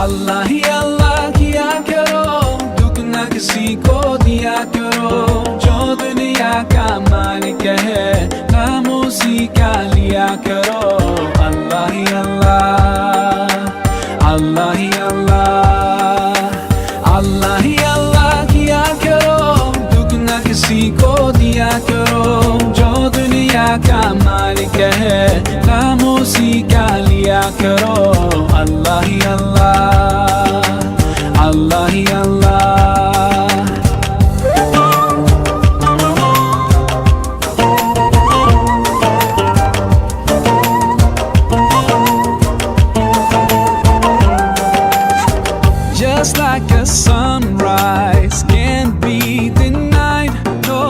अल्लाह ही अल्लाह किया करो, दुख न किसी को दिया करो, जो दुनिया का मालिक है नाम उसी का लिया करो। अल्लाह ही अल्लाह, अल्लाह ही अल्लाह, अल्लाह ही अल्लाह किया करो, दुख न किसी को दिया करो, जो दुनिया का मालिक है नाम उसी का लिया करो। अल्लाह ही अल्लाह, अल्लाह ही अल्लाह। Just like a sunrise can't be denied, no,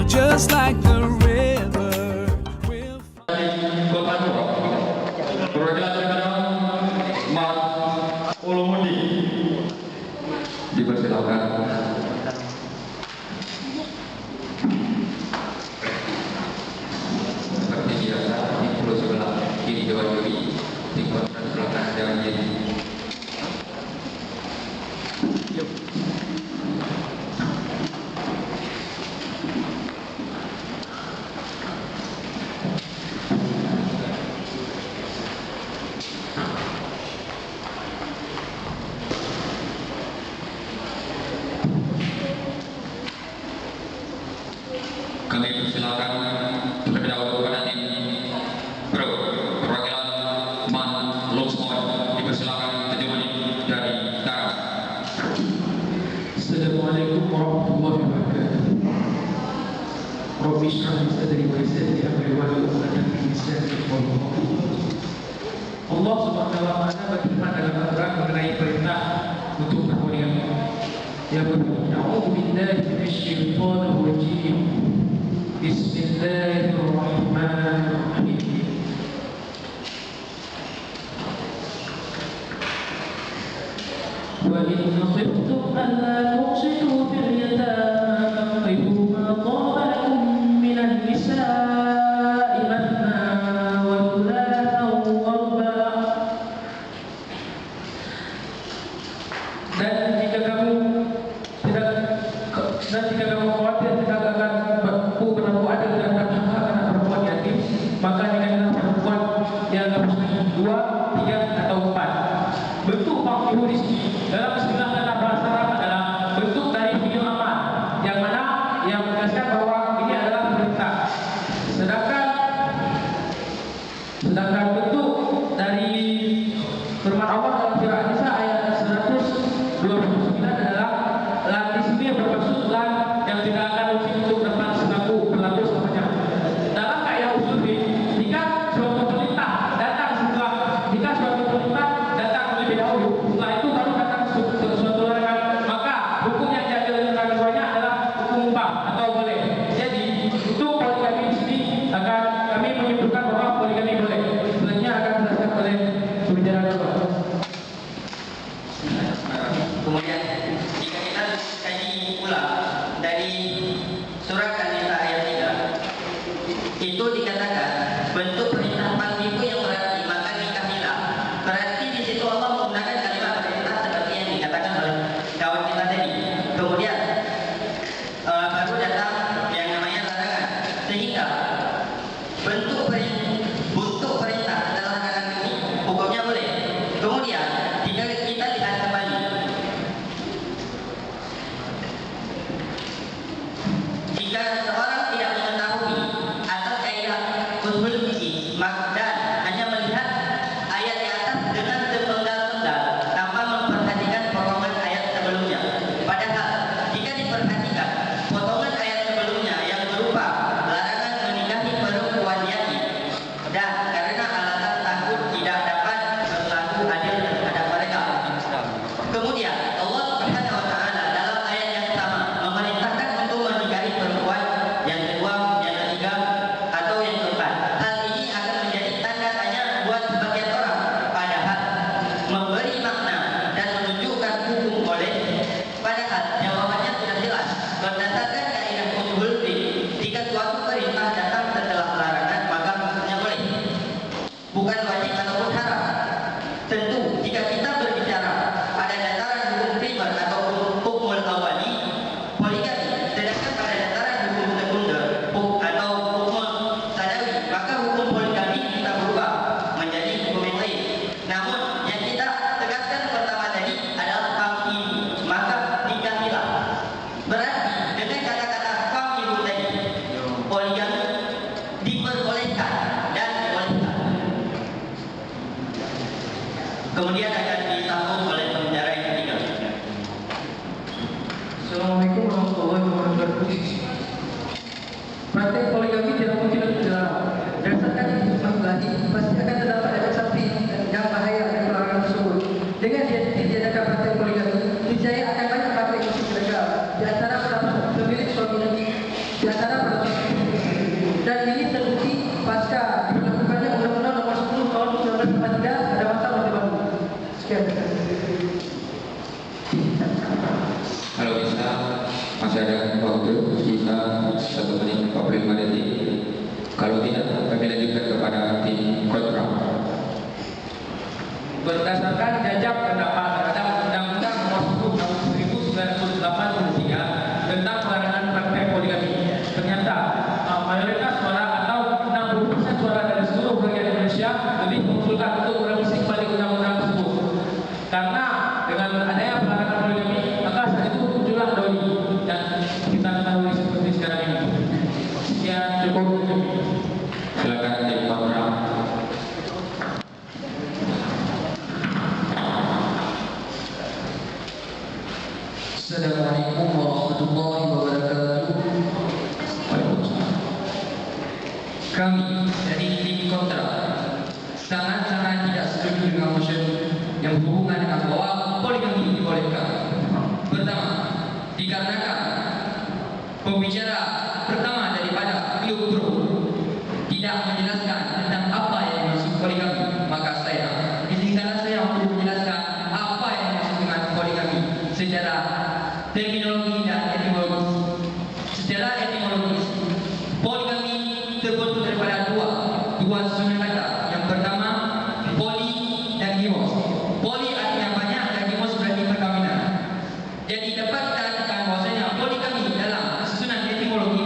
just like the river will dipersilakan. Seperti biasa di pulau sebelah kiri Dewan Juri, di kontrak sebelah kanan Dewan Juri. Kami persilakan terlebih dahulu kepada tim Pro perwakilan Man Longsmore, dipersilakan 7 menit dari sekarang. Assalamualaikum warahmatullahi wabarakatuh. Rabbi shrah li sadri wa yassir li amri wahlul 'uqdatam min lisani yafqahu qawli. Allah Subhanahu wa taala berfirman dalam Al-Qur'an mengenai perintah untuk berpoligami. Ya berbunyi, a'udzu billahi minasy syaithanir rajim. Bismillahirrahmanirrahim. Wa in khiftum alla tuqsitu fil yatama fankihu ma taba lakum minan nisa'i mathna wa thulatha wa ruba'. Dan jika kamu khawatir tidak akan berlaku adil terhadap hak anak perempuan yatim, maka nikahilah perempuan yang berusia 2, 3 atau 4. Bentuk fakir di sini dalam istilah dalam bahasa Arab adalah bentuk dari fi'il amar, yang mana yang menegaskan bahwa ini adalah perintah. Sedangkan bentuk dari firman Allah dalam surah An-Nisa ayat 129 adalah lam di sini bermaksud lam yang tidak akan untuk dapat selaku berlaku selamanya. Dalam kaidah usul jika suatu perintah datang terlebih dahulu, setelah itu baru datang suatu larangan, maka hukum yang diambil dari keduanya adalah hukum mubah atau boleh. Jadi untuk poligami di sini akan kami menyimpulkan bahwa poligami boleh. Selanjutnya akan dijelaskan oleh pembicara dulu. Kemudian jika kita kaji ulang dari surat An-Nisa ayat 3, itu dikatakan bentuk perintah pantiku yang berarti maka nikahilah. Berarti di situ Allah menggunakan kalimat perintah seperti yang dikatakan oleh kawan kita tadi. Kemudian baru datang yang namanya larangan, sehingga bentuk perintah adalah larangan ini hukumnya boleh. Kemudian jika kita lihat kembali, jika seorang tidak mengetahui atas kaidah usul fikih dan hanya melihat ayat di atas dengan sepenggal-penggal tanpa memperhatikan potongan ayat sebelumnya. Padahal jika diperhatikan potongan ayat sebelumnya yang berupa larangan menikahi perempuan yatim dan karena alasan takut tidak dapat berlaku adil terhadap mereka. Kemudian Allah Subhanahu wa taala dalam ayat yang sama memerintahkan untuk menikahi perempuan yang kedua, yang ketiga atau yang keempat. Hal ini akan menjadi tanda tanya buat sebagian orang. Padahal memberi makna dan menunjukkan hukum boleh. Padahal jawabannya sudah jelas. Berdasarkan kaidah usul fikih, jika suatu perintah datang setelah larangan maka hukumnya boleh. Bukan wajib ataupun haram. Tentu jika kita berbicara Kemudian akan disambung oleh pembicara yang ketiga. Assalamualaikum warahmatullahi wabarakatuh. Praktek poligami tidak mungkin untuk dilarang. Berdasarkan hikmah ilahi, pasti akan terdapat efek samping yang bahaya dari pelarangan tersebut. Dengan diadakan praktek poligami, niscaya akan banyak praktek musik ilegal di antara para pemilik suami dan dan ini terbukti pasca diberlakukannya Undang-Undang Nomor 10 Tahun 1943 pada masa Orde Baru. Sekian. Kalau bisa masih ada waktu sisa 1 menit 45 detik. Kalau tidak, kami lanjutkan kepada tim kontra. Berdasarkan jajak pendapat terhadap Undang-Undang Nomor 10 Tahun 1983 tentang pelarangan praktek poligami, ternyata mayoritas suara atau 60% suara dari seluruh rakyat Indonesia lebih mengusulkan untuk merevisi kembali undang-undang tersebut. Karena dengan adanya pelarangan poligami, maka saat itu muncullah doi dan kita ketahui seperti sekarang ini. Sekian, cukup. Silakan tim kontra. Assalamualaikum warahmatullahi wabarakatuh. Kami dari tim kontra sangat-sangat tidak setuju dengan motion yang berhubungan dengan bahwa poligami dibolehkan. Pertama, dikarenakan pembicara pertama daripada Klub Pro tidak menjelaskan tentang apa yang dimaksud poligami, maka saya izinkan saya untuk menjelaskan apa yang dimaksud dengan poligami secara terminologi dan etimologis. Secara etimologis, poligami terbentuk daripada dua susunan kata. Yang pertama, poli dan gimos. Poli artinya banyak dan gimos berarti perkawinan. Jadi dapat kita katakan bahwasanya poligami dalam susunan etimologi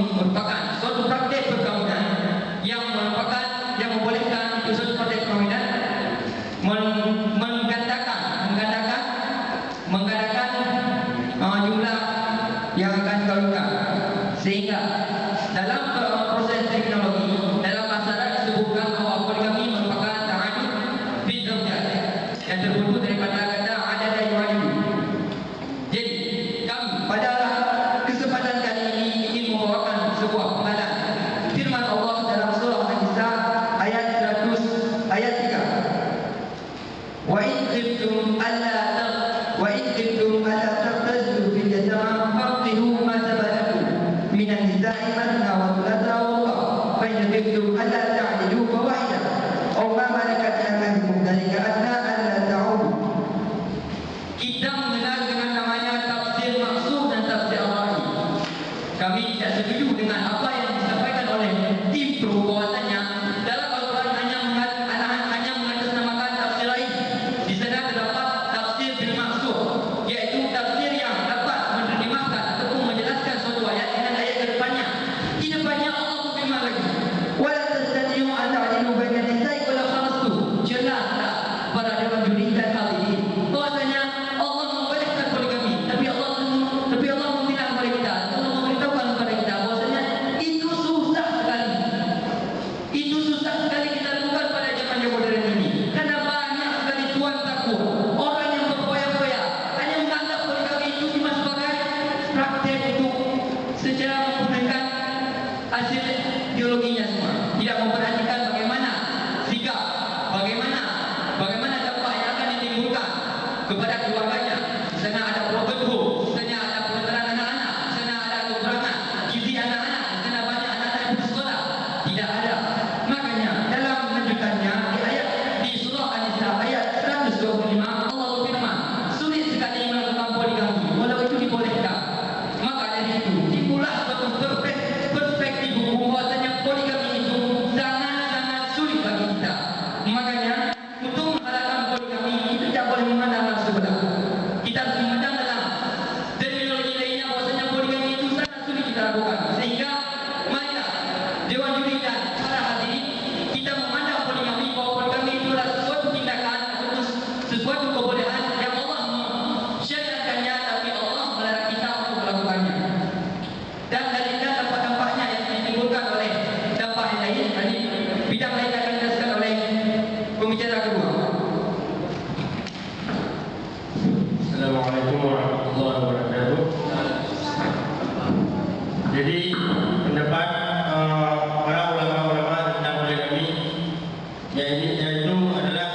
yaitu adalah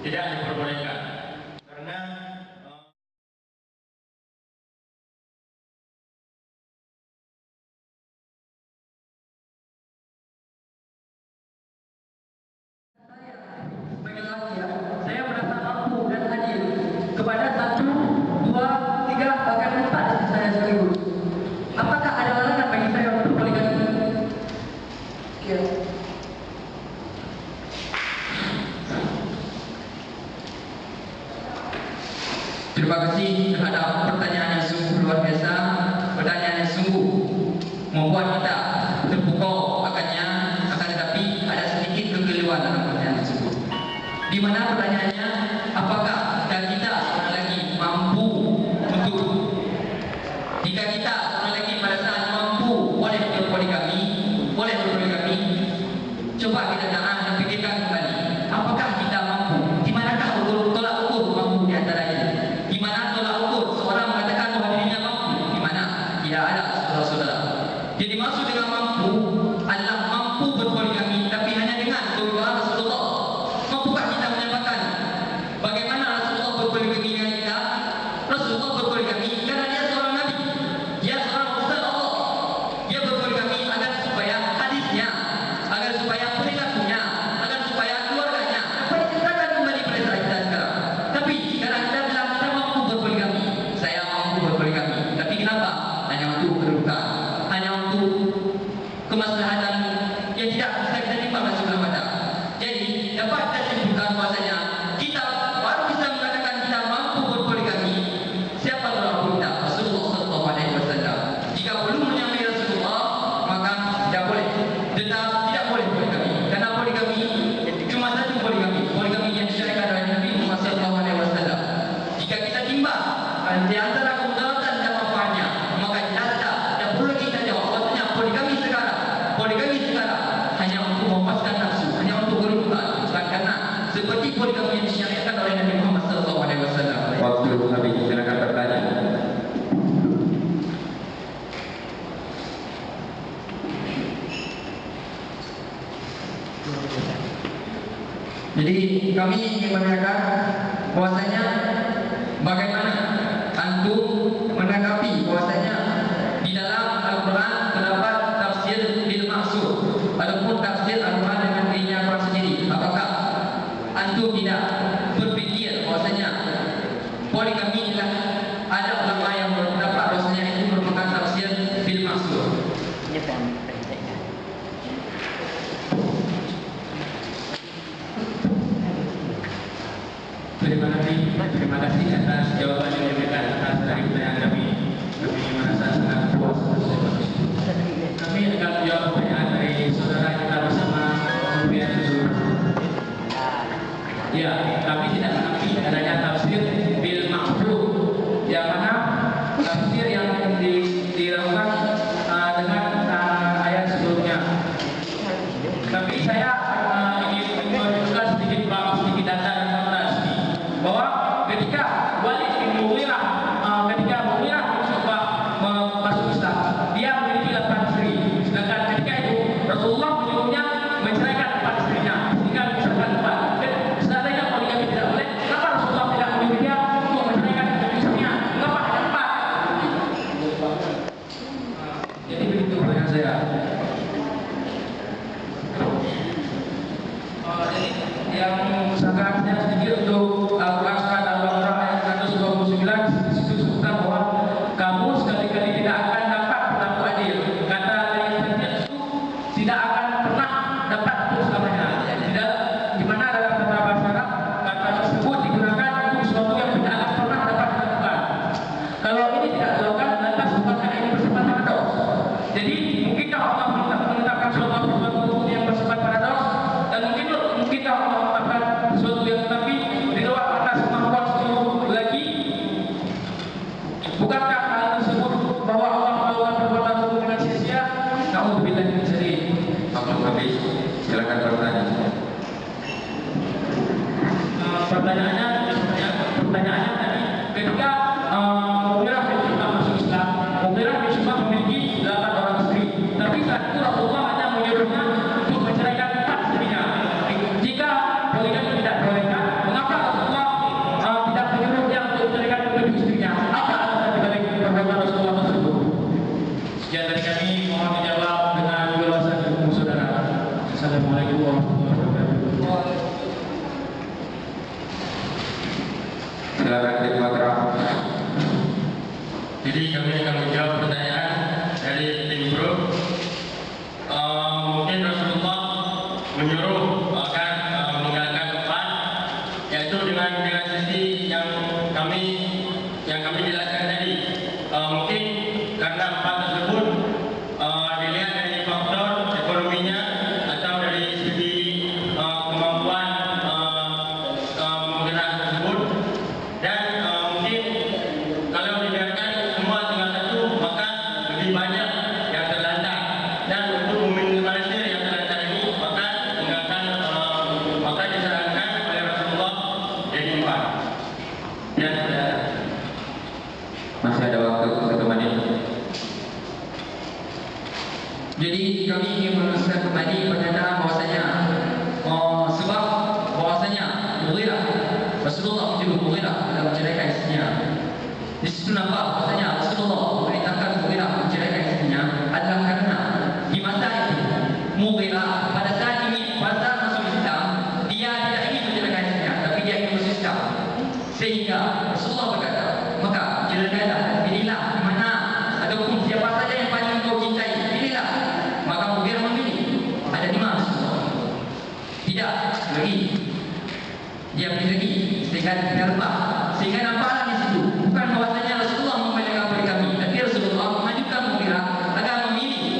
tidak diperbolehkan karena sebagai laki ya, saya merasa mampu dan adil kepada 1, 2, 3 bahkan 4 istri saya sekaligus. Apakah ada larangan bagi saya untuk poligami? Ya. Terima kasih terhadap pertanyaan yang sungguh luar biasa, pertanyaan yang sungguh membuat kita terpukau akannya, akan tetapi ada sedikit kekeliruan dalam pertanyaan tersebut. Di mana pertanyaannya, apakah kita seorang lagi mampu untuk jika kita seorang lagi pada saat mampu boleh berpoligami, coba kita jangan pikirkan kembali, apakah kita mampu? Di manakah tolak ukur mampu di antara ini? Di mana tolak ukur seorang mengatakan bahwa dirinya mampu? Di mana? Tidak ada, saudara-saudara. Jadi maksud dengan mampu adalah mampu berpoligami, tapi hanya dengan doa Rasulullah. Mampukah kita menyatakan bagaimana Rasulullah berpoligami dengan kita? Rasulullah berpoligami karena dia seorang nabi, dia seorang utusan Allah. Dia berpoligami agar supaya hadisnya, agar supaya perilakunya, agar supaya keluarganya dapat diceritakan kembali pada saat kita sekarang. Tapi sekarang kita bilang kita mampu berpoligami, saya mampu berpoligami, tapi kenapa? Hanya untuk kedudukan, hanya untuk kemaslahatan yang tidak bisa kita timbang dan sebelah mata. Jadi dapat kita simpulkan bahasanya kita baru bisa mengatakan kita mampu berpoligami siapa orang kita? Rasulullah Sallallahu Alaihi Wasallam. Jika belum menyamai Rasulullah maka tidak boleh, tidak boleh poligami. Karena poligami cuma satu poligami yang disyariatkan oleh Nabi Muhammad Sallallahu Alaihi Wasallam. Jika kita timbang di antara kemudaratan dan manfaatnya, maka jelas tidak perlu kita jawab bahwasanya poligami sekarang hanya untuk memuaskan nafsu, hanya untuk kedudukan, bukan karena seperti poligami yang disyariatkan oleh Nabi Muhammad Sallallahu Alaihi Wasallam. Waktu habis, silakan bertanya. Jadi kami ingin menanyakan bahwasanya bagaimana antum menanggapi bahwasanya di dalam Al-Quran terdapat tafsir bil maksud ataupun tafsir Al-Quran dengan dirinya Al-Quran sendiri. Apakah antum tidak berpikir bahwasanya poligami adalah ada ulama yang berpendapat bahwasanya itu merupakan tafsir bil maksud? Terima kasih atas jawaban yang diberikan atas dari pertanyaan kami. Kami merasa sangat puas. Kami akan menjawab pertanyaan dari saudara kita bersama Kemudian tersebut. Ya, kami tidak mengerti adanya tafsir bil maksud, yang mana tafsir yang dilakukan dengan ayat sebelumnya. Tapi saya ingin menunjukkan sedikit data dan fakta bahwa ketika Walid bin Mughirah mencoba masuk Islam, dia memiliki 8 istri. Sedangkan ketika itu Rasulullah menyuruhnya menceraikan 4 istrinya, tinggal menceraikan 4. Seandainya poligami tidak boleh, kenapa Rasulullah tidak menyuruh dia untuk menceraikan 7 istrinya? Kenapa hanya 4? Jadi begitu pertanyaan saya. Jadi yang sangatnya sedikit untuk Al-Quran surat Al-Baqarah ayat 129, di situ disebutkan bahwa kamu sekali-kali tidak akan dapat berlaku adil. Kata dari setiap itu tidak akan pernah dapat untuk selamanya. Di mana dalam kata bahasa Arab kata tersebut digunakan untuk sesuatu yang tidak akan pernah dapat dilakukan. Kalau ini tidak dilakukan, lantas bukankah ini bersifat paradoks? Jadi mungkinkah Allah menetapkan sesuatu yang bersifat paradoks, dan mungkinkah Allah menetapkan sesuatu yang tapi dengan warahmatullahi wabarakatuh. Silakan Direktur. Jadi kami akan menjawab pertanyaan dari tim Pro. Mungkin Rasulullah menyuruh agar meninggalkan tempat, yaitu dengan sisi yang kami jelaskan tadi. Mungkin karena tempat tersebut dilihat dari faktor ekonominya atau dari segi kemampuan penggunaan tersebut, dan mungkin kalau dibiarkan semua tinggal satu, maka lebih banyak yang terlantar, dan untuk meminimalisir yang terlantar ini maka tinggalkan maka disarankan oleh Rasulullah jadi 4. Dan Masih ada waktu 1 menit. Jadi kami ingin meneruskan kembali pernyataan bahwasanya sebab bahwasanya Mughirah, Rasulullah menyuruh Mughirah dalam menceraikan istrinya. Di situ nampak bahwasanya Rasulullah memerintahkan Mughirah menceraikan istrinya adalah karena di masa itu Mughirah pada saat masuk Islam, dia tidak ingin menceraikan istrinya, tapi dia ingin masuk Islam. Sehingga Rasulullah berkata, maka ceraikanlah, pilihlah di mana ataupun siapa saja yang paling kau cintai, pilihlah. Maka Mughirah memilih, ada 5 Rasulullah. Tidak lagi, dia pilih lagi sehingga terlepas, sehingga nampaklah di situ bukan bahwasanya Rasulullah memilih kami, tapi Rasulullah memajukan Mughirah agar memilih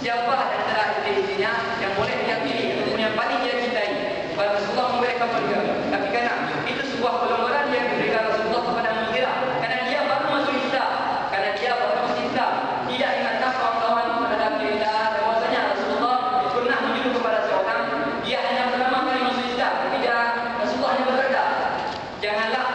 siapa di antara istri-istrinya yang boleh dia pilih ataupun yang paling dia cintai. Bukan Rasulullah memberikan Mughirah, tapi karena itu sebuah pelonggaran yang diberikan Rasulullah kepada Mughirah, karena dia baru masuk Islam, tidak ingatkan kawan-kawan terhadap cerita bahwasanya Rasulullah pernah menyuruh kepada seorang, dia hanya pertama kali masuk Islam, tapi Rasulullah hanya berkata, janganlah